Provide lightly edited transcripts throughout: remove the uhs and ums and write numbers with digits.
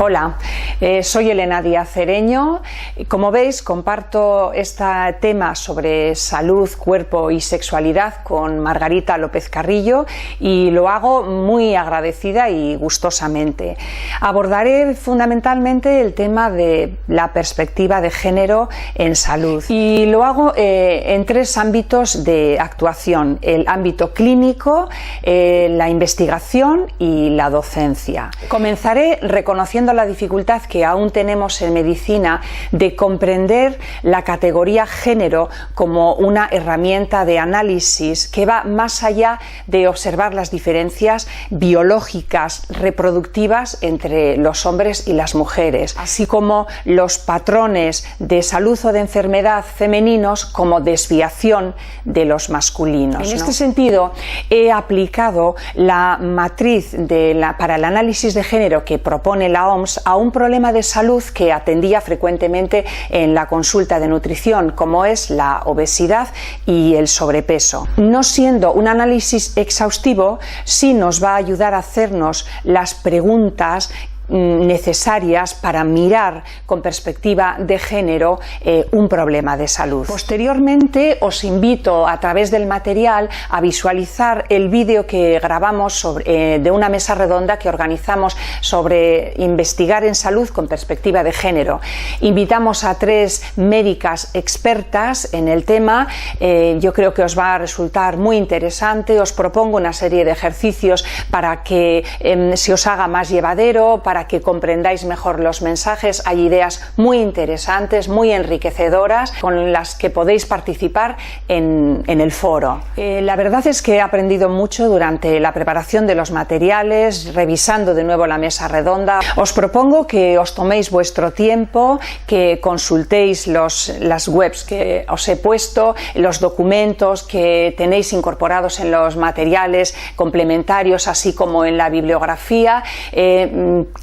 Hola, soy Elena Díaz Cereño. Como veis, comparto este tema sobre salud, cuerpo y sexualidad con Margarita López Carrillo y lo hago muy agradecida y gustosamente. Abordaré fundamentalmente el tema de la perspectiva de género en salud y lo hago en tres ámbitos de actuación: el ámbito clínico, la investigación y la docencia. Comenzaré reconociendo la dificultad que aún tenemos en medicina de comprender la categoría género como una herramienta de análisis que va más allá de observar las diferencias biológicas reproductivas entre los hombres y las mujeres, así como los patrones de salud o de enfermedad femeninos como desviación de los masculinos. En este sentido, he aplicado la matriz para el análisis de género que propone la OMS a un problema de salud que atendía frecuentemente en la consulta de nutrición, como es la obesidad y el sobrepeso. No siendo un análisis exhaustivo, sí nos va a ayudar a hacernos las preguntas necesarias para mirar con perspectiva de género un problema de salud. Posteriormente os invito a través del material a visualizar el vídeo que grabamos de una mesa redonda que organizamos sobre investigar en salud con perspectiva de género. Invitamos a tres médicas expertas en el tema. Yo creo que os va a resultar muy interesante. Os propongo una serie de ejercicios para que se os haga más llevadero, para que comprendáis mejor los mensajes. Hay ideas muy interesantes, muy enriquecedoras, con las que podéis participar en el foro. La verdad es que he aprendido mucho durante la preparación de los materiales, revisando de nuevo la mesa redonda. Os propongo que os toméis vuestro tiempo, que consultéis las webs que os he puesto, los documentos que tenéis incorporados en los materiales complementarios, así como en la bibliografía,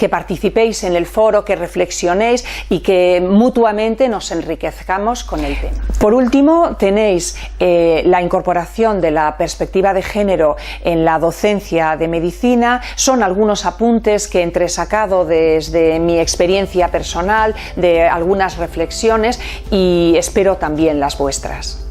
que participéis en el foro, que reflexionéis y que mutuamente nos enriquezcamos con el tema. Por último, tenéis la incorporación de la perspectiva de género en la docencia de medicina. Son algunos apuntes que he entresacado desde mi experiencia personal, de algunas reflexiones, y espero también las vuestras.